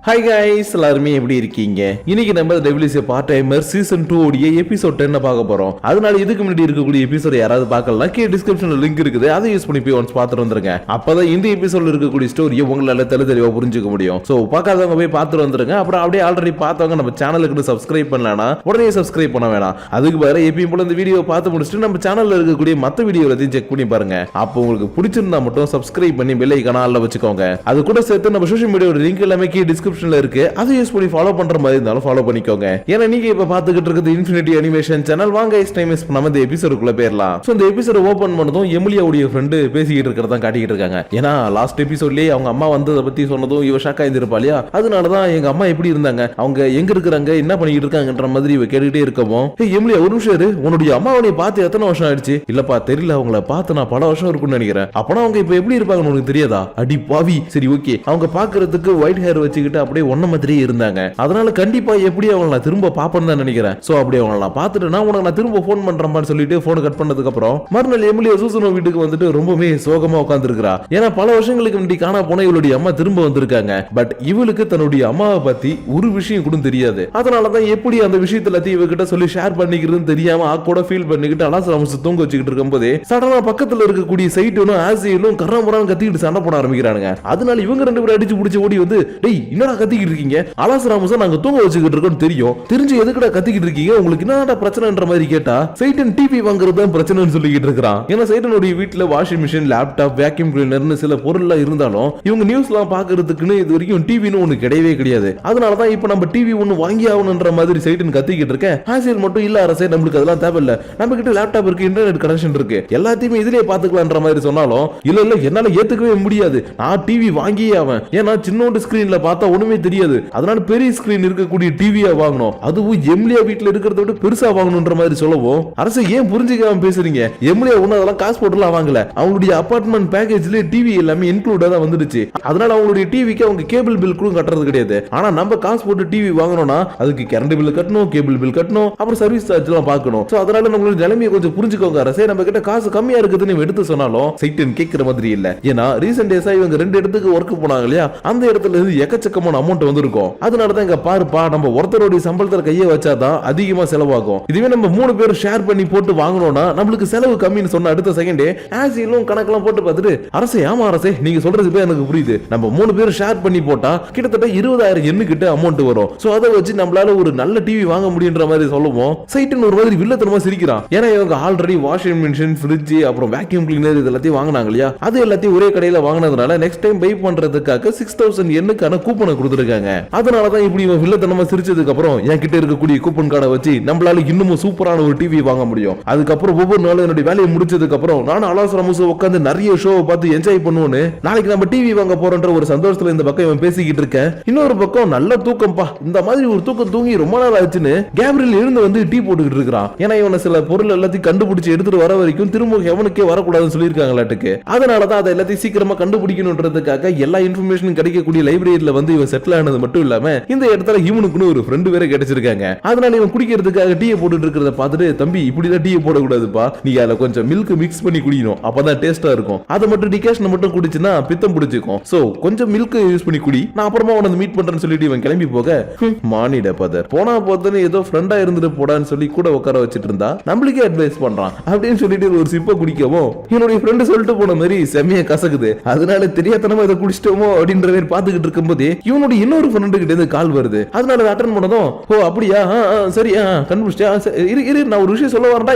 Hi guys, எல்லாருமே எப்படி இருக்கீங்க? இன்னைக்கு நம்ம டபிள்யூசி பார்ட் டைமர் சீசன் 2 உடைய எபிசோட் 10 பார்க்க போறோம். அதனால இதுக்கு முன்னாடி இருக்கக்கூடிய எபிசோட் யாராவது பார்க்கலாம், கீழே டிஸ்கிரிப்ஷன்ல லிங்க் இருக்குது, அதை யூஸ் பண்ணி போய் ஒன்ஸ் பார்த்துட்டு வந்துருங்க. அப்பதான் இந்த எபிசோட்ல இருக்கக்கூடிய ஸ்டோரியை உங்களால தெளிவா புரிஞ்சுக்க முடியும். சோ பார்க்காதவங்க போய் பார்த்துட்டு வந்துருங்க. அப்புறம் அப்படியே ஆல்ரெடி பார்த்தவங்க நம்ம சேனலுக்கு சப்ஸ்கிரைப் பண்ணலனா உடனே சப்ஸ்கிரைப் பண்ண வேணாம். அதுக்கு பதிலா எப்பயும் போல இந்த வீடியோ பார்த்து முடிச்சுட்டு நம்ம சேனல்ல இருக்கக்கூடிய மத்த வீடியோ எல்லாத்தையும் செக் பண்ணி பாருங்க. அப்போ உங்களுக்கு பிடிச்சிருந்தா மட்டும் சப்ஸ்கிரைப் பண்ணி பெல் ஐகானை ஆல்ல வச்சுக்கோங்க. அது கூட சேர்த்து நம்ம சோஷியல் மீடியாவோட லிங்க் எல்லாமே கீழே டிஸ்கிரிப்ஷன்ல இருக்கு, அதை யூஸ் பண்ணி ஃபாலோ பண்ற மாதிரி இருந்தாலும் ஃபாலோ பண்ணிக்கோங்க. ஏன்னா நீங்க இப்ப பாத்துக்கிட்டு இருக்கிறது இன்ஃபினிட்டி அனிமேஷன் சேனல். வாங்க டைம் வேஸ்ட் பண்ணாம இந்த எபிசோடுக்குள்ள போயிரலாம். சோ இந்த எபிசோட் ஓபன் பண்ணதும் எமிலியாவுடைய ஃப்ரெண்ட் பேசிக்கிட்டு இருக்கிறத காட்டிக்கிட்டு இருக்காங்க. ஏன்னா லாஸ்ட் எபிசோட்லயே அவங்க அம்மா வந்ததை பத்தி சொன்னதும் இவ ஷாக் ஆயிருந்திருப்பா இல்லையா? அதனாலதான் எங்க அம்மா எப்படி இருந்தாங்க, அவங்க எங்க இருக்கிறாங்க, என்ன பண்ணிட்டு இருக்காங்கன்ற மாதிரி இவ கேட்டுக்கிட்டே இருக்கவும், எமிலியா ஒரு நிமிஷம் இரு, உன்னுடைய அம்மாவை பார்த்து எத்தனை வருஷம் ஆயிடுச்சு? இல்லப்பா தெரியல, அவங்கள பார்த்து நான் பல வருஷம் இருக்கும்னு நினைக்கிறேன். அப்பனா அவங்க இப்ப எப்படி இருப்பாங்கன்னு உனக்கு தெரியாதா? அடி பாவி. சரி ஓகே, அவங்க பாக்குறதுக்கு ஒயிட் ஹேர் வச்சுக்கிட்டு அப்படியே ஒன்ன மாதிரியே இருந்தாங்க. அதனால கண்டிப்பா எப்படி அவங்கள நான் திரும்ப பாப்பேன்னு தான் நினைக்கிறேன். சோ அப்படி அவங்கள நான் பார்த்துட்டேன்னா உனக்கு நான் திரும்ப போன் பண்றேன்னு சொல்லிட்டு போன் கட் பண்ணதுக்கு அப்புறம் மறுநாள் எமிலியா சூசனோ வீட்டுக்கு வந்துட்டு ரொம்பவே சோகமா உட்கார்ந்து இருக்கா. ஏன்னா பல வருஷங்களுக்கு முன்னாடி காணா போன இவளுடைய அம்மா திரும்ப வந்திருக்காங்க. பட் இவளுக்கு தன்னுடைய அம்மாவை பத்தி ஒரு விஷயம் கூட தெரியாது. அதனாலதான் எப்படி அந்த விஷயத்தை எல்லாத்தையும் இவகிட்ட சொல்லி ஷேர் பண்ணிக்கிறதுன்னு தெரியாம ஆக்கோட ஃபீல் பண்ணிக்கிட்டு அலாசராமஸ் தூங்க வச்சுக்கிட்டு இருக்கும்போதே சடனா பக்கத்துல இருக்கக்கூடிய சைட்டனும் ஆசியலும் கர்றாமரான்னு கத்திக்கிட்டு சண்டை போட ஆரம்பிக்கிறாங்க. அதனால இவங்க ரெண்டு பேரும் அடிச்சு பிடிச்சி ஓடி வந்து, டேய் என்னடா கத்திக்கிட்டு இருக்கீங்க, அலாசராமஸை நாங்க தூங்க வச்சுக்கிட்டு இருக்கோம் தெரியும், தெரிஞ்சு எதுக்குடா கத்திக்கிட்டு இருக்கீங்க, உங்களுக்கு என்னடா பிரச்சனைன்ற மாதிரி கேட்டா சைட்டன் டிவி வாங்குறது தான் பிரச்சனைன்னு சொல்லிக்கிட்டு இருக்கான். ஏன்னா சைட்டனுடைய வீட்டுல வாஷிங் மிஷின், லேப்டாப், வேக்யூம் கிளீனர்னு சில பொருள்லாம் இருந்தாலும் இவங்க நியூஸ்லாம் பாக்குறதுக்குன்னு இது வரைக்கும் டிவின்னு ஒண்ணு கிடையவே கிடையாது. அதனாலதான் இப்ப நம்ம டிவி ஒண்ணு வாங்கி ஆகணும்ன்ற மாதிரி சைட்டன் கத்திக்கிட்டு இருக்கேன். ஆசிரியர் மட்டும் இல்ல அரசே, நம்மளுக்கு அதெல்லாம் தேவையில்ல, நம்ம கிட்ட லேப்டாப் இருக்கு, இன்டர்நெட் கனெக்ஷன் இருக்கு, எல்லாத்தையுமே இதுலயே பாத்துக்கலாம்ன்ற மாதிரி சொன்னாலும் இல்ல இல்ல என்னால ஏத்துக்கவே முடியாது, நான் டிவி வாங்கியே ஆவேன். ஏன்னா சின்னோண்டு ஸ்கிரீன்ல பார்த்தா ஒண்ணுமே தெரியாது, அதனால பெரிய ஸ்கிரீன் இருக்கக்கூடிய டிவியா வாங்கணும், அதுவும் எம்லியா வீட்டுல இருக்கிறத விட பெருசா வாங்கணும்ன்ற மாதிரி சொல்லவும், அரசு ஏன் புரிஞ்சுக்காம பேசுறீங்க, எம்லியா ஒண்ணு அதெல்லாம் காசு போட்டுலாம் வாங்கல, அவங்களுடைய அபார்ட்மெண்ட் பேக்கேஜ்ல டிவி எல்லாமே இன்க்ளூடா தான் வந்துடுச்சு. அதனால அவங்களுடைய டிவிக்கு அவங்க கேபிள் பில் கூட கட்டுறது கிடையாது. ஆனா நம்ம காசு போட்டு டிவி வாங்கணும்னா அதுக்கு கரண்ட் பில் கட்டணும், கேபிள் பில் கட்டணும், அப்புறம் சர்வீஸ் சார்ஜ் எல்லாம் பார்க்கணும். சோ அதனால நம்மளோட நிலைமையை கொஞ்சம் புரிஞ்சுக்கோங்க அரசே, நம்ம கிட்ட காசு கம்மியா இருக்குதுன்னு எடுத்து சொன்னாலும் சைட்டன் கேட்கிற மாதிரி இல்ல. ஏன்னா ரீசெண்ட் டேஸா இவங்க ரெண்டு இடத்துக்கு ஒர்க் போனாங்க இல்லையா, அந்த இடத்துல இருந்து எக்கச்சக்கமான அமௌண்ட் வந்திருக்கும். அதனாலதான் இங்க பாருப்பா, நம்ம ஒருத்தருடைய சம்பளத்துல கையை வச்சாதான் அதிகமா செலவாகும், இதுவே நம்ம 3 பேர் ஷேர் பண்ணி போட்டு வாங்கணும்னா நம்மளுக்கு செலவு கம்மின்னு சொன்ன அடுத்த செகண்டே ஆசிலும் கணக்கெல்லாம் போட்டு பார்த்துட்டு, அரசே ஆமா அரசே நீங்க சொல்றது போய் எனக்கு புரியுது, நம்ம 3 பேர் ஷேர் பண்ணி போட்டா கிட்டத்தட்ட 20,000 எண்ணு கிட்ட அமௌண்ட் வரும், சோ அதை வச்சு நம்மளால ஒரு நல்ல டிவி வாங்க முடியுன்ற மாதிரி சொல்லுவோம். சைட்டன் ஒரு மாதிரி வில்லத்தனமா சிரிக்கிறான். ஏன்னா இவங்க ஆல்ரெடி வாஷிங் மிஷின், ஃப்ரிட்ஜ், அப்புறம் வேக்யூம் கிளீனர் இது எல்லாத்தையும் வாங்கினாங்க இல்லையா, அது எல்லாத்தையும் ஒரே கடையில வாங்கினதுனால நெக்ஸ்ட் டைம் பை பண்றதுக்காக 6,000 எண்ணுக்கான கூப்பனை கொடுத்துருக்காங்க. அதனாலதான் இப்படி இவன் வில்லத்தனமா சிரிச்சதுக்கு அப்புறம் என் கிட்ட இருக்கக்கூடிய கூப்பன் கார்டை வச்சு நம்மளால இன்னமும் சூப்பரான ஒரு டிவி வாங்க முடியும். அதுக்கப்புறம் ஒவ்வொரு நாளும் என்னுடைய வேலையை முடிச்சதுக்கு அப்புறம் நானும் அலாசராமஸ் உட்காந்து நிறைய ஷோவை பார்த்து என்ஜாய் பண்ணுவோன்னு நாளைக்கு நம்ம டிவி வாங்க போறோன்ற ஒரு சந்தோஷத்துல இந்த பக்கம் இவன் பேசிக்கிட்டு இருக்கேன். இன்னொரு பக்கம் நல்ல தூக்கம்பா, இந்த மாதிரி ஒரு தூக்கம் தூங்கி ரொம்ப நாள் ஆச்சுன்னு கேப்ரியல் இருந்து வந்து டீ போட்டுக்கிட்டு இருக்கிறான். ஏன்னா இவனை சில பொருள் எல்லாத்தையும் கண்டுபிடிச்சு எடுத்துட்டு வர வரைக்கும் திரும்ப எவனுக்கே வரக்கூடாதுன்னு சொல்லியிருக்காங்களாட்டுக்கு. அதனாலதான் அதை எல்லாத்தையும் சீக்கிரமா கண்டுபிடிக்கணும்ன்றதுக்காக எல்லா இன்ஃபர்மேஷன் கிடைக்கக்கூடிய லைப்ரரியில வந்து இவன் செட்டில் ஆனது மட்டும் இல்லாம இந்த இடத்துல இவனுக்குன்னு ஒரு ஃப்ரெண்டு வேற கிடைச்சிருக்காங்க. அதனால இவன் குடிக்கிறதுக்காக டீயை போட்டுட்டு இருக்கிறத பார்த்துட்டு, தம்பி இப்படிதான் டீயை போடக்கூடாதுப்பா, நீங்க அதுல கொஞ்சம் மில்க் மிக்ஸ் பண்ணி குடிக்கணும், அப்பதான் டேஸ்டா இருக்கும், அதை மட்டும் டிகாஷன் மட்டும் குடிச்சுன்னா பித்தம் பிடிச்சிக்கும், சோ கொஞ்சம் மில்க் யூஸ் பண்ணி குடி, நான் அப்புறமா உனக்கு மீட் பண்றேன்னு சொல்லிட்டு இவன் கிளம்பி போக, மானிட பதர் போனா போதுன்னு ஏதோ ஃப்ரெண்டா இருந்துட்டு போடான்னு சொல்லி கூட உட்கார வச்சிட்டு இருந்தா நம்மளுக்கே அட்வைஸ் பண்றான் அப்படின்னு சொல்லிட்டு ஒரு சிப்ப குடிக்கவும் என்னுடைய ஃப்ரெண்டு சொல்லிட்டு போன மாதிரி செம்மையா கசக்குது, அதனால தெரியாதனமா இதை குடிச்சிட்டோமோ அப்படின்ற மாதிரி பாத்துக்கிட்டு இருக்கும்போது இவனுடைய இன்னொரு ஃப்ரெண்டு கிட்ட இருந்து கால் வருது. அதனால அதை அட்டன் பண்ணதும், ஓ அப்படியா சரி கண்டுபிடிச்சிட்டேன், நான் ஒரு விஷயம் சொல்ல வரேன்டா,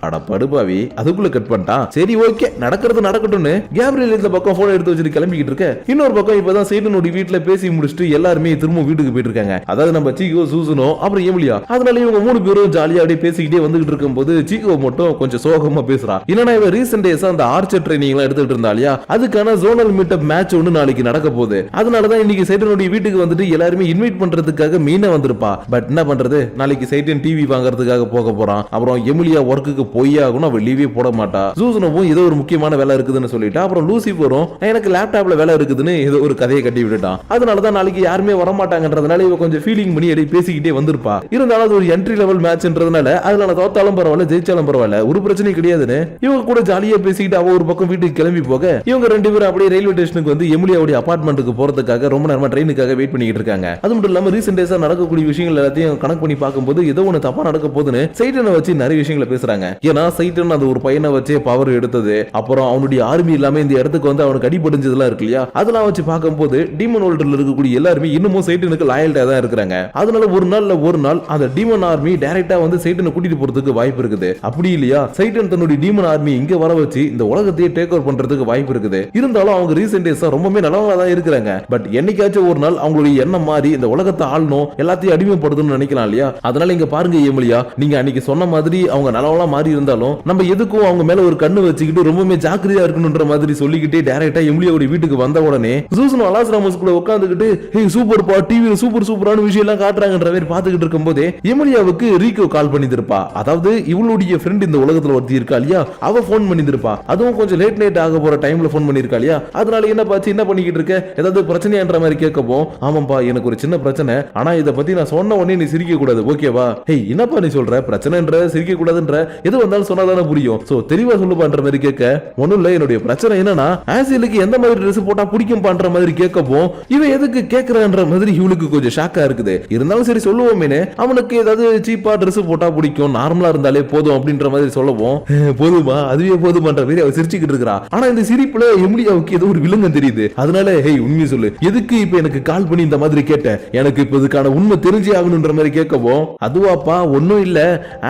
அட படுபாவி அதுக்குள்ள கட் பண்ணிட்டான். சரி ஓகே நடக்கிறது நடக்கட்டும்னு கேப்ரியல் இந்த பக்கம் போன் எடுத்து வச்சுட்டு கிளம்பிக்கிட்டு இருக்க. இன்னொரு பக்கம் இப்பதான் சைட்டனுடைய வீட்டுல பேசி முடிச்சுட்டு எல்லாருமே திரும்ப வீட்டுக்கு போயிட்டு இருக்காங்க. அதாவது நம்ம சீகோ, சூசனோ, அப்புறம் எமிலியா. அதனால இவங்க 3 பேரும் ஜாலியா அப்படியே பேசிக்கிட்டே வந்துகிட்டு இருக்கும்போது சீகோ மட்டும் கொஞ்சம் சோகமா பேசுறான். என்னன்னா இவன் ரீசெண்ட் டேஸா அந்த ஆர்ச்சர் ட்ரைனிங் எல்லாம் எடுத்துட்டு இருந்தா இல்லையா, அதுக்கான ஜோனல் மீட்டப் மேட்ச் ஒன்று நாளைக்கு நடக்க போகுது. அதனாலதான் இன்னைக்கு சைட்டனுடைய வீட்டுக்கு வந்துட்டு எல்லாருமே இன்வைட் பண்றதுக்காக மீனா வந்திருப்பா. பட் என்ன பண்றது, நாளைக்கு சைட்டன் டிவி வாங்குறதுக்காக போக போறான். அப்புறம் எமிலியா ஒர்க்குக்கு போய் ஆகணும், அவள் லீவே போட மாட்டா. சூசனவும் ஏதோ ஒரு முக்கியமான வேலை இருக்குதுன்னு சொல்லிட்டா. அப்புறம் லூசிஃபரும் எனக்கு லேப்டாப்ல வேலை இருக்குதுன்னு ஏதோ ஒரு கதையை கட்டி விட்டுட்டான். அதனாலதான் நாளைக்கு யாருமே வரமாட்டாங்கன்றதுனால இவ கொஞ்சம் ஃபீலிங் பண்ணி எடி பேசிக்கிட்டே வந்திருப்பா. இருந்தாலும் அது ஒரு என்ட்ரி லெவல் மேட்ச்ன்றதுனால அதுல நான் தோத்தாலும் பரவாயில்ல, ஜெயிச்சாலும் பரவாயில்ல, ஒரு பிரச்சனை கிடையாதுன்னு இவங்க கூட ஜாலியா பேசிக்கிட்டு அவ ஒரு பக்கம் வீட்டுக்கு கிளம்பி போக இவங்க 2 பேரும் அப்படியே ரயில்வே ஸ்டேஷனுக்கு வந்து எமிலியாவுடைய அபார்ட்மெண்ட்டுக்கு போறதுக்காக ரொம்ப நேரமா ட்ரெயினுக்காக வெயிட் பண்ணிட்டு இருக்காங்க. அது மட்டும் இல்லாம ரீசென்ட் டேஸா நடக்கக்கூடிய விஷயங்கள் எல்லாத்தையும் கனெக்ட் பண்ணி பார்க்கும்போது ஏதோ ஒன்று தப்பா நடக்க போகுதுன்னு சைட்டனை வச்சு நிறைய விஷயங்களை பேசுறாங்க. ஏன்னா சைட்டன் அந்த ஒரு பையனை வச்சு பவர் எடுத்தது, அப்புறம் அவனுடைய ஆர்மி இல்லாம இந்த இடத்துக்கு வந்து அவனுக்கு அடிபடிஞ்சதெல்லாம் இருக்கு இல்லையா, அதெல்லாம் வச்சு பார்க்கும்போது டீமன் வேர்ல்ட்ல இருக்கக்கூடிய எல்லாருமே இன்னமும் சைட்டனுக்கு லாயல்ட்டா தான் இருக்காங்க. அதனால ஒரு நாள் அந்த டீமன் ஆர்மி டைரக்டா வந்து சைட்டனை கூட்டிட்டு போறதுக்கு வாய்ப்பு இருக்குது. அப்படி இல்லையா சைட்டன் தன்னுடைய டீமன் ஆர்மி இங்க வர வச்சு இந்த உலகத்தையே டேக் ஓவர் பண்றதுக்கு வாய்ப்பு இருக்குது. இருந்தாலும் அவங்க ரீசென்ட் டேஸா ரொம்பவே நல்லவங்களா தான் இருக்காங்க. பட் என்னைக்காச்சும் ஒரு நாள் அவங்களுடைய எண்ணம் மாறி இந்த உலகத்தை ஆளணும், எல்லாத்தையும் அடிமைப்படுத்தணும்னு நினைக்கலாம் இல்லையா. அதனால இங்க பாருங்க எமிலியா, நீங்க அன்னைக்கு சொன்ன மாதிரி அவங்க நல்லவங்களா மாறி இருந்தாலும் நம்ம எதுக்கும் அவங்க மேல ஒரு கண்ணு வச்சுக்கிட்டு ரொம்பவே ஜாக்கிரதையா இருக்கணும்ன்ற மாதிரி சொல்லிக்கிட்டே டைரக்டா எமிலியாவோட வீட்டுக்கு வந்த உடனே சூசன் அலாஸ் ராமஸ் கூட உட்கார்ந்துகிட்டு ஹே சூப்பர் பா, டிவில சூப்பரான விஷயம் எல்லாம் காட்டுறாங்கன்ற மாதிரி பாத்துக்கிட்டு இருக்கும்போதே எமிலியாவுக்கு ரீகோ கால் பண்ணிருப்பா. அதாவது இவளுடைய ஃப்ரெண்ட் இந்த உலகத்துல ஒருத்தி இருக்கா இல்லையா, அவ போன் பண்ணிருப்பா. அதுவும் கொஞ்சம் லேட் நைட் ஆக போற டைம்ல போன் பண்ணிருக்கா இல்லையா. அதனால என்ன பாச்சு, என்ன பண்ணிக்கிட்டு இருக்க, ஏதாவது பிரச்சனைன்ற மாதிரி கேட்கவும், ஆமாப்பா எனக்கு ஒரு சின்ன பிரச்சனை, ஆனா இதை பத்தி நான் சொன்ன உடனே நீ சிரிக்க கூடாது ஓகேவா. ஹே என்னப்பா நீ சொல்ற, பிரச்சனைன்ற சிரிக்க கூடாதுன்ற, எது வந்தாலும் சொன்னாதானே புரியும், சோ தெளிவா சொல்லுப்பான்ற மாதிரி கேட்க, ஒண்ணும் இல்ல என்னுடைய பிரச்சனை என்னன்னா ஆசிலுக்கு எந்த மாதிரி ட்ரெஸ் போட்டா பிடிக்கும் பண்ற மாதிரி கேட்கவும், இவன் எதுக்கு கேட்கறான்ற மாதிரி இவளுக்கு கொஞ்சம் ஷாக்கா இருக்குது. இருந்தாலும் சரி சொல்லுவோமே, அவனுக்கு ஏதாவது சீப்பா ட்ரெஸ் போட்டா பிடிக்கும், நார்மலா இருந்தாலே போதும் அப்படின்ற மாதிரி சொல்லவும், போதுமா அதுவே போதுமான்ற மாதிரி அவ சிரிச்சுக்கிட்டு இருக்கா. ஆனா இந்த சிரிப்புல எமிலியாவுக்கு ஏதோ ஒரு விலங்கம் தெரியுது. அதனால ஹே உண்மையை சொல்லு, எதுக்கு இப்ப எனக்கு கால் பண்ணி இந்த மாதிரி கேட்ட, எனக்கு இப்ப இதுக்கான உண்மை தெரிஞ்சே ஆகணும்ன்ற மாதிரி கேட்கவும், அதுவாப்பா ஒன்னும் இல்ல,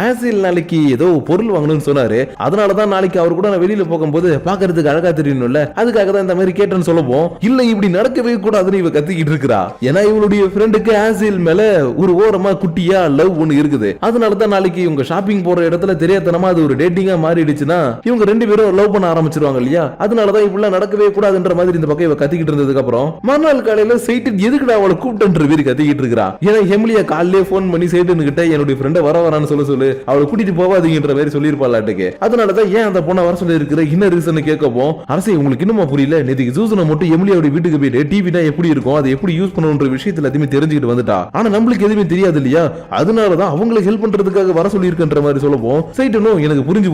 ஆசில் நாளைக்கு ஏதோ பொருள் வாங்கணும்னு சொன்னாரு, அதனாலதான் நாளைக்கு அவர் கூட நான் வெளியில போகும்போது பாக்குறதுக்கு அழகா தெரியணும்ல, அதுக்காக தான் இந்த மாதிரி கேட்டேன்னு சொல்லவும், இல்ல இப்படி நடக்கவே கூடாதுன்னு இவ கத்திக்கிட்டு இருக்கா. ஏன்னா இவளுடைய ஃப்ரெண்டுக்கு ஆசில் மேல ஒரு ஓரமா குட்டியா லவ் ஒண்ணு இருக்குது. அதனாலதான் நாளைக்கு இவங்க ஷாப்பிங் போற இடத்துல தெரியாதனமா அது ஒரு டேட்டிங்கா மாறிடுச்சுன்னா இவங்க ரெண்டு பேரும் லவ் பண்ண ஆரம்பிச்சிருவாங்க இல்லையா. அதனாலதான் இப்படிலாம் நடக்கவே கூடாதுன்ற மாதிரி இந்த பக்கம் இவ கத்திக்கிட்டு இருந்ததுக்கு அப்புறம் மறுநாள் காலையில சைட்டன் எதுக்குடா அவளை கூப்பிட்டு வீடு கத்திக்கிட்டு இருக்கா. ஏன்னா எமிலியா காலையிலே போன் பண்ணி சைட்டன் கிட்ட என்னுடைய ஃப்ரெண்ட வரான்னு சொல்லு அவளை கூட்டிட்டு போவாதீங்கன்ற மாதிரி சொல்லிருப்பாளாட்டுக்கு. அதனாலதான் ஏன் அந்த பொண்ணை வர சொல்லி இருக்கிற என்ன ரீசன் கேட்கவும், அரசே உங்களுக்கு இன்னுமா புரியல, நேற்றுக்கு சூசனை மட்டும் எமிலியாவோட வீட்டுக்கு போயிட்டு டிவினா எப்படி இருக்கும், அதை எப்படி யூஸ் பண்ணணும்ன்ற விஷயத்துல எல்லாத்தையுமே தெரிஞ்சுக்கிட்டு வந்துட்டா. ஆனா நம்மளுக்கு எதுவுமே தெரியாது இல்லையா, அதனாலதான் அவங்களுக்கு ஹெல்ப் பண்றதுக்காக வர சொல்லி இருக்கின்ற மாதிரி சொல்லவும், சைட்டனும் எனக்கு புரிஞ்சு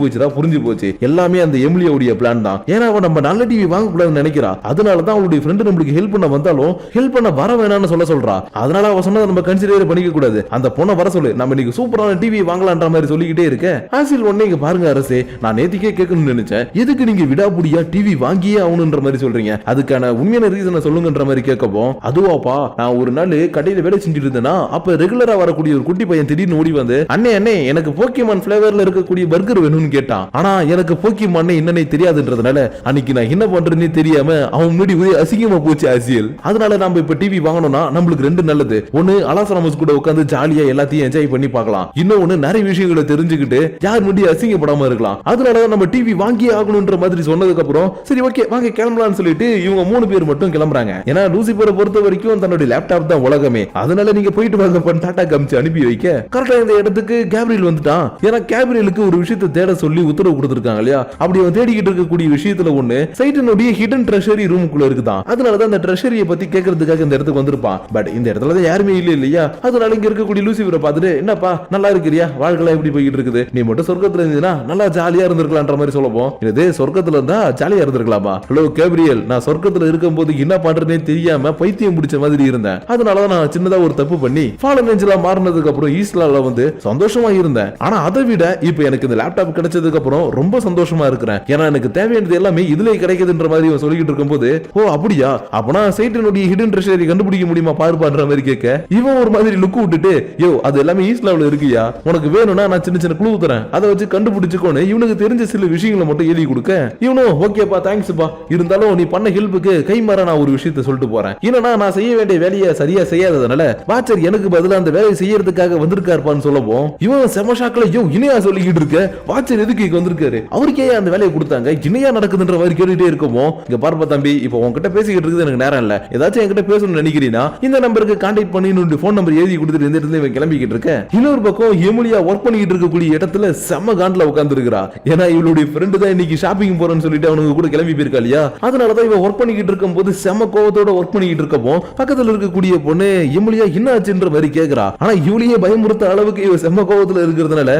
போச்சு எல்லாமே அந்த எமிலியாவுடைய பிளான் தான். ஏன்னா அவ நம்ம நல்ல டிவி வாங்க கூடாதுன்னு நினைக்கிறா. அதனாலதான் அவளுடைய ஃப்ரெண்ட் நம்மளுக்கு ஹெல்ப் பண்ண வந்தாலும் ஹெல்ப் பண்ண வர வேணாம்னு சொல்றா. அதனால அவ சொன்னதை நம்ம கன்சிடர் பண்ணிக்க கூடாது, அந்த பொண்ணை வர சொல்லு, நம்ம இன்னைக்கு சூப்பரான டிவி வாங்கலான்ற மாதிரி சொல்லிக்கிட்டே இருக்க. ஆசில் ஒண்ணே இங்க பாருங்க அரசே, நான் நேத்திக்கே கேட்கணும்னு நினைச்சேன், எதுக்கு நீங்க விடாபுடியா டிவி வாங்கியே ஆகணும்ன்ற மாதிரி சொல்றீங்க, அதுக்கான உண்மையான ரீசனை சொல்லுங்கன்ற மாதிரி கேட்கவும், அதுவாப்பா நான் ஒரு நாள் கடையில வேலை செஞ்சுட்டு இருந்தேன்னா அப்ப ரெகுலரா வரக்கூடிய ஒரு குட்டி பையன் திடீர்னு ஓடி வந்து, அண்ணே எனக்கு போக்கிமான் பிளேவர்ல இருக்கக்கூடிய பர்கர் வேணும்னு கேட்டான். ஆனா எனக்கு போக்கிமான் என்னன்னே தெரியாதுன்றதுனால அன்னைக்கு நான் என்ன பண்றேன்னு தெரியாம அவன் முன்னாடி அசிங்கமா போச்சு ஆசியல். அதனால நம்ம இப்ப டிவி வாங்கணும்னா நம்மளுக்கு ரெண்டு நல்லது, ஒன்னு அலாஸ் ராமஸ் கூட உட்கார்ந்து ஜாலியா எல்லாத்தையும் என்ஜாய் பண்ணி பார்க்கலாம், இன்னொன்னு நிறைய விஷயங்களை தெரிஞ்சுக்கிட்டு யார் முன்னாடி அசிங்கப்படாம இருக்கலாம். அதனாலதான் நம்ம டிவி வாங்கியே ஆகணும்ன்ற மாதிரி சொன்னதுக்கு அப்புறம் சரி ஓகே வாங்க கிளம்பலாம்னு சொல்லிட்டு இவங்க 3 பேர் மட்டும் கிளம்புறாங்க. ஏன்னா லூசிபரை பொறுத்த வரைக்கும் தன்னுடைய லேப்டாப் தான் உலகமே. அதனால நீங்க போயிட்டு வாங்க டாடா காமிச்சு அனுப்பி வைக்க கரெக்டா இந்த இடத்துக்கு கேப்ரியல் வந்துட்டான். ஏன்னா கேப்ரியலுக்கு ஒரு விஷயத்தை தேட சொல்லி உத்தரவு கொடுத்திருக்காங்க இல்லையா. அப்படி அவன் தேடிக்கிட்டு இருக்கக்கூடிய விஷயத்துல ஒண்ணு சைட்டனுடைய ஹிடன் ட்ரெஷரி ரூமுக்குள்ள இருக்குதான். அதனாலதான் அந்த ட்ரெஷரியை பத்தி கேட்கறதுக்காக இந்த இடத்துக்கு வந்திருப்பான். பட் இந்த இடத்துல தான் யாருமே இல்லையா. அதனால இங்க இருக்கக்கூடிய லூசிபரை பார்த்துட்டு, என்னப்பா நல்லா இருக்கிறியா, வாழ்க்கை எப்படி போய்கிட்டு இருக்குது, நீ மட்டும் சொர்க்கத்துல இருந்தீங்கன்னா நல்லா ஜாலியா இருந்திருக்கலாம்ன்ற மாதிரி சொல்லப்போம். இது சொர்க்கத்துல இருந்தா ஜாலியா இருந்திருக்கலாமா. ஹலோ கேப்ரியல், நான் சொர்க்கத்துல இருக்கும் போது என்ன பண்றதுனே தெரியாம பைத்தியம் பிடிச்ச மாதிரி இருந்தேன். அதனாலதான் நான் சின்னதா ஒரு தப்பு பண்ணி ஃபாலன் ஏஞ்சலா மாறினதுக்கு அப்புறம் ஈஸ்ட்லால வந்து சந்தோஷமா இருந்தேன். ஆனா அதை விட இப்ப எனக்கு இந்த லேப்டாப் கிடைச்சதுக்கு அப்புறம் ரொம்ப சந்தோஷமா இருக்கிறேன். ஏன்னா எனக்கு தேவையானது எல்லாமே இதுல கிடைக்குதுன்ற மாதிரி சொல்லிட்டு இருக்கும்போது, ஓ அப்படியா, அப்பனா சைட்டனுடைய ஹிடன் ட்ரெஷரி கண்டுபிடிக்க முடியுமா பாருப்பான்ற மாதிரி கேட்க, இவன் ஒரு மாதிரி லுக் விட்டுட்டு, யோ அது எல்லாமே ஈஸ்ட்லாவில் இருக்குயா, உனக்கு வேணும்னா நான் சின்ன சின்ன க்ளூ தரேன், அதை வச்சு கண்டுபிடிச்சுக்கோன்னு இவனுக்கு தெரிஞ்ச சில விஷயங்களை மட்டும் எழுதி கொடுக்க, இவனும் ஓகேப்பா தேங்க்ஸ்ப்பா, இருந்தாலும் நீ பண்ண ஹெல்ப்புக்கு கை மாற நான் ஒரு விஷயத்தை சொல்லிட்டு போறேன். ஏன்னா நான் செய்ய வேண்டிய வேலையை சரியா செய்யாததுனால வாட்சர் எனக்கு பதிலா அந்த வேலையை செய்யறதுக்காக வந்திருக்காருப்பான்னு சொல்லவும், இவன் செம ஷாக்ல, யோ இணையா சொல்லிக்கிட்டு இருக்க, வாட்சர் எதுக்கு இங்க வந்திருக்காரு, அவருக்கே அந்த வேலையை கொடுத்தாங்க, இணையா நடக்குதுன்ற மாதிரி கேட்டுட்டே இருக்கவும், இங்க பாருப்பா தம்பி, இப்போ உன்கிட்ட பேசிக்கிட்டு இருக்குது எனக்கு நேரம் இல்ல, ஏதாச்சும் என்கிட்ட பேசணும்னு நினைக்கிறீனா இந்த நம்பருக்கு கான்டாக்ட் பண்ணி போன் நம்பர் எழுதி கொடுத்துட்டு இந்த இடத்துல இவன் கிளம்பிக்கிட்டு இருக்க. இன்னொரு பக்கம் எமிலியா ஒர்க் பண்ணிக்கிட்டு இருக்கக்கூடிய இடத்துல செம்ம காண்ட்ல உட்கார்ந்து இருக்கிறா. ஏன்னா இவளுடைய ஃப்ரெண்டு தான் இன்னைக்கு ஷாப்பிங் போறேன்னு சொல்லிட்டு அவனுக்கு கூட கிளம்பி போயிருக்கா இல்லையா. அதனாலதான் இவன் ஒர்க் பண்ணிக்கிட்டு இருக்கும் போது செம்ம கோவத்தோட ஒர்க் பண்ணிக்கிட்டு இருக்கப்போ பக்கத்துல இருக்கக்கூடிய பொண்ணு எமிலியா என்ன ஆச்சுன்ற மாதிரி கேக்குறா. ஆனா இவளையே பயமுறுத்த அளவுக்கு இவ செம்ம கோவத்துல இருக்கிறதுனால,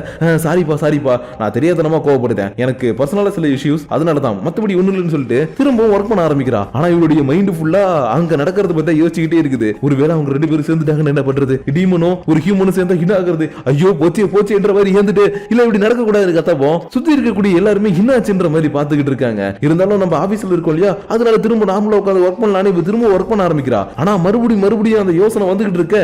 சாரிப்பா நான் தெரியாதனமா கோவப்படுத்தேன், எனக்கு பர்சனலா சில இஷ்யூஸ், அதனாலதான் மத்தபடி ஒண்ணு இல்லைன்னு சொல்லிட்டு திரும்பவும் ஒர்க் பண்ண ஆரம்பிக்கிறா. ஆனா இவளுடைய மைண்ட் ஃபுல்லா அங்க நடக்கிற நடக்கிறத பத்தி யோசிச்சுக்கிட்டே இருக்குது. ஒருவேளை அவங்க 2 பேரும் சேர்ந்துட்டாங்கன்னு என்ன பண்றது? டீமனும் ஒரு ஹியூமனும் சேர்ந்தா என்ன ஆகுறது? ஐயோ போச்சு என்ற மாதிரி ஏந்துட்டு இல்ல இப்படி நடக்க கூடாது கத்தப்போம். சுத்தி இருக்கக்கூடிய எல்லாருமே என்னாச்சுன்ற மாதிரி பாத்துக்கிட்டு இருக்காங்க. இருந்தாலும் நம்ம ஆபீஸ்ல இருக்கோம் இல்லையா, அதனால திரும்ப நாமளும் உட்காந்து ஒர்க் பண்ணலான்னு இப்ப திரும்ப ஒர்க் பண்ண ஆரம்பிக்கிறா. ஆனா மறுபடியும் அந்த யோசனை வந்துகிட்டு இருக்க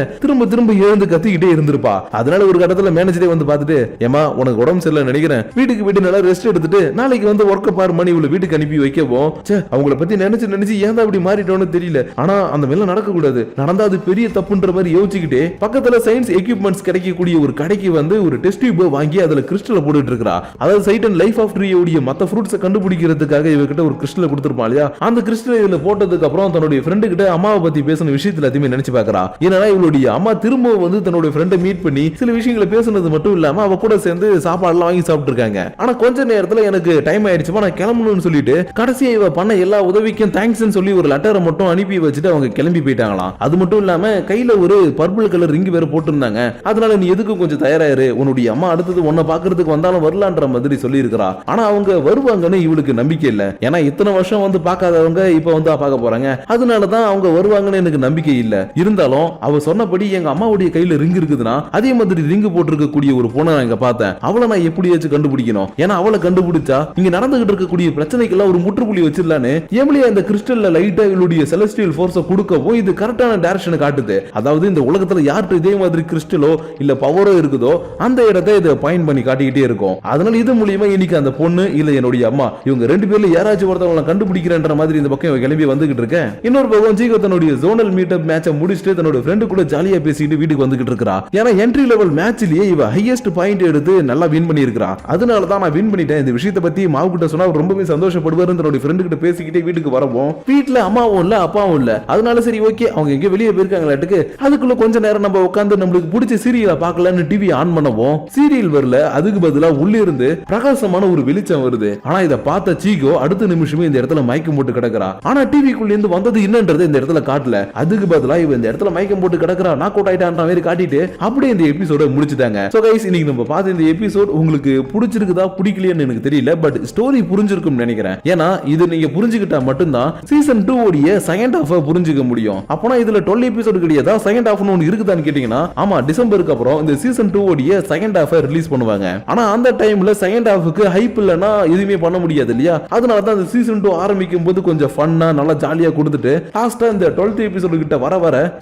திரும்ப எழுந்து கத்திக்கிட்டே இருந்திருப்பா. அதனால ஒரு கட்டத்துல மேனேஜரே வந்து பார்த்துட்டு, ஏமா உனக்கு உடம்பு சரியில்லை நினைக்கிறேன், வீட்டுக்கு போயிட்டு நல்லா ரெஸ்ட் எடுத்துட்டு நாளைக்கு வந்து ஒர்க்க பாரு மணி இவ்வளவு வீட்டுக்கு அனுப்பி வைக்கவும். அவங்கள பத்தி நினைச்சு ஏன் அப்படி மாறிட்டோன்னு தெரியல. ஆனா அந்த மேல நடக்க கூடாது, நடந்தா அது பெரிய தப்புன்ற மாதிரி யோசிச்சுக்கிட்டே பக்கத்துல சயின்ஸ் எக்யூப்மெண்ட்ஸ் கிடைக்கக்கூடிய ஒரு கடைக்கு வந்து ஒரு டெஸ்ட் டியூப் வாங்கி அதுல கிறிஸ்டல் போட்டுட்டு இருக்கா. அதாவது side and life of tree உடைய மத்த ஃப்ரூட்ஸ் கண்டுபிடிக்கிறதுக்காக இவகிட்ட ஒரு கிறிஸ்டல் கொடுத்திருப்பா இல்லையா. அந்த கிறிஸ்டல் இதுல போட்டதுக்கு அப்புறம் தன்னுடைய ஃப்ரெண்டு கிட்ட அம்மாவை பத்தி பேசின விஷயத்துல எதுவுமே நினைச்சு பாக்குறா. ஏன்னா இவளுடைய அம்மா திரும்ப வந்து தன்னுடைய ஃப்ரெண்டை மீட் பண்ணி சில விஷயங்களை பேசுனது மட்டும் இல்லாம அவ கூட சேர்ந்து சாப்பாடுலாம் வாங்கி சாப்பிட்டு இருக்காங்க. ஆனா கொஞ்ச நேரத்துல எனக்கு டைம் ஆயிடுச்சுமா நான் கிளம்பணும்னு சொல்லிட்டு கடைசியா இவ பண்ண எல்லா உதவிக்கும் தேங்க்ஸ் சொல்லி ஒரு லெட்டரை மட்டும் அனுப்பி வச்சுட்டு அவங்க கிளம்பி போயிட்டாங்களாம். அது மட்டும் இல்லாம கையில ஒரு பர்பிள் கலர் ரிங் வேற போட்டுருந்தாங்க. அதனால நீ எதுக்கு கொஞ்சம் தயாராயிரு, உன்னுடைய அம்மா அடுத்தது உன்னை பாக்குறதுக்கு வந்தாலும் வரலான்ற மாதிரி சொல்லி இருக்கிறா. ஆனா அவங்க வருவாங்கன்னு இவளுக்கு நம்பிக்கை இல்ல. ஏன்னா இத்தனை வருஷம் வந்து பார்க்காதவங்க இப்ப வந்து பார்க்க போறாங்க. அதனாலதான் அவங்க வருவாங்கன்னு எனக்கு நம்பிக்கை இல்ல. இருந்தாலும் அவ சொன்னபடி எங்க அம்மாவுடைய கையில ரிங் இருக்குதுன்னா அதே மாதிரி ரிங் போட்டிருக்கக்கூடிய ஒரு பொண்ணை நான் இங்க பார்த்தேன். அவளை நான் எப்படியாச்சும் கண்டுபிடிக்கணும். ஏன்னா அவளை கண்டுபிடிச்சா இங்க நடந்துகிட்டு இருக்கக்கூடிய பிரச்சனைக்கெல்லாம் ஒரு முற்றுப்புள்ளி வச்சிடலான்னு எம்லியா இந்த கிறிஸ்டல்ல லைட்டா இவளுடைய செலஸ்டியல் ஃபோர்ஸை கொடுக்கவும் இது கரெக்டான டைரக்ஷனை காட்டுது. அதாவது இந்த உலகத்துல யார்கிட்ட இதே மாதிரி கிறிஸ்டலோ இல்ல பவரோ இருக்குதோ அந்த இடத்தை இதை பாயிண்ட் பண்ணி காட்டிக்கிட்டே இருக்கும். அதனால இது மூலியமா இன்னைக்கு அந்த பொண்ணு இல்ல என்னுடைய அம்மா இவங்க 2 பேர்ல யாராச்சும் ஒருத்தவங்களை கண்டுபிடிக்கிறன்ற மாதிரி இந்த பக்கம் கிளம்பி வந்துகிட்டு இருக்கேன். இன்னொரு பக்கம் ஜீகோ தன்னுடைய ஜோனல் மீட்டப் மேட்சை முடிச்சுட்டு தன்னோட ஃப்ரெண்டு கூட ஜாலியா பேசிட்டு வீட்டுக்கு வந்துகிட்டு இருக்கா. ஏன்னா என்ட்ரி லெவல் மேட்ச்லயே இவ ஹையஸ்ட் பாயிண்ட் எடுத்து நல்லா வின் பண்ணி இருக்கா. அதனால தான் நான் வின் பண்ணிட்டேன். இந்த விஷயத்தை பத்தி மாவு கிட்ட சொன்னா ரொம்பவே சந்தோஷப்படுவாரு. தன்னோட ஃப்ரெண்டு கிட்ட பேசிக்கிட்டே வீட்டுக்கு வரவும் வீட்டுல அம்மாவும் இல்ல அப்பாவும் இல்ல. அதனால சரி ஓகே அவங்க எங்க வெளியே போயிருக்காங்களாட்டுக்கு அதுக்குள்ள கொஞ்ச நேரம் நம்ம உட்காந்து நம்மளுக்கு பிடிச்ச சீரியலை பார்க்கலாம்னு டிவி ஆன் பண்ணவும் சீரியல் வரல. அதுக்கு பதிலா உள்ள இருந்து பிரகாசமான ஒரு வெளிச்சம் வருது. ஆனா இத பார்த்த சீகோ அடுத்த நிமிஷமே இந்த இடத்துல மயக்கம் போட்டு கிடக்குறா. ஆனா டிவிக்குள்ள இருந்து வந்தது என்னன்றது இந்த இடத்துல காட்டல. அதுக்கு பதிலா இவ இந்த இடத்துல மயக்கம் போட்டு கிடக்குறா, நாக் அவுட் ஆயிட்டான்ற மாதிரி காட்டிட்டு அப்படியே இந்த எபிசோட முடிச்சிட்டாங்க. சோ கைஸ் இன்னைக்கு நம்ம பார்த்த இந்த எபிசோட் உங்களுக்கு பிடிச்சிருக்குதா பிடிக்கலையான்னு எனக்கு தெரியல. பட் ஸ்டோரி புரிஞ்சிருக்கும் நினைக்கிறேன். ஏன்னா இது நீங்க புரிஞ்சுக்கிட்டா மட்டும்தான் சீசன் 2 உடைய செகண்ட் ஹாஃப் புரிஞ்சுக்க முடியும். அப்பனா இதுல 12 எபிசோட் கிடையாதா, செகண்ட் ஹாஃப்னு ஒன்னு இருக்குதான்னு கேட்டீங்கன்னா ஆமா, டிசம்பருக்கு அப்புறம் இந்த சீசன் 2 உடைய செகண்ட் ஹாஃப் ரிலீஸ் பண்ணுவாங்க. ஆனா அந்த டைம்ல செகண்ட் ஹாஃப்க்கு ஹைப் இல்லனா எதுவுமே பண்ண முடியாது இல்லையா. அதனால தான் இந்த சீசன் 2 ஆரம்பிக்கும் போது கொஞ்சம் ஃபன்னா நல்லா ஜாலியா கொடுத்துட்டு லாஸ்டா இந்த 12th எபிசோட் கிட்ட வர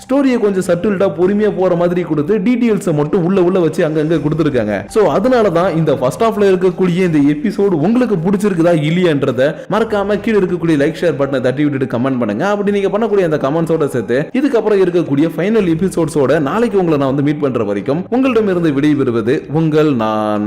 ஸ்டோரியை கொஞ்சம் சட்டில்டா பொறுமையா போற மாதிரி கொடுத்து டீடைல்ஸ் மட்டும் உள்ள வச்சு அங்க கொடுத்திருக்காங்க. சோ அதனால தான் இந்த ஃபர்ஸ்ட் ஹாஃப்ல இருக்கக்கூடிய இந்த எபிசோட் உங்களுக்கு பிடிச்சிருக்குதா இல்லையான்றத மறக்காம கீழ இருக்கக்கூடிய லைக் ஷேர் பட்டனை தட்டி விட்டுட்டு கமெண்ட் பண்ணுங்க. அப்படி நீங்க பண்ணக்கூடிய அந்த கமெண்ட்ஸோட சேர்த்து இதுக்கப்புறம் இருக்கக்கூடிய ஃபைனல் எபிசோட்ஸோட நாளைக்கு உங்களை நான் வந்து மீட் பண்ற வரைக்கும் உங்களிடமிருந்து விடைபெறுவது உங்கள் நான்.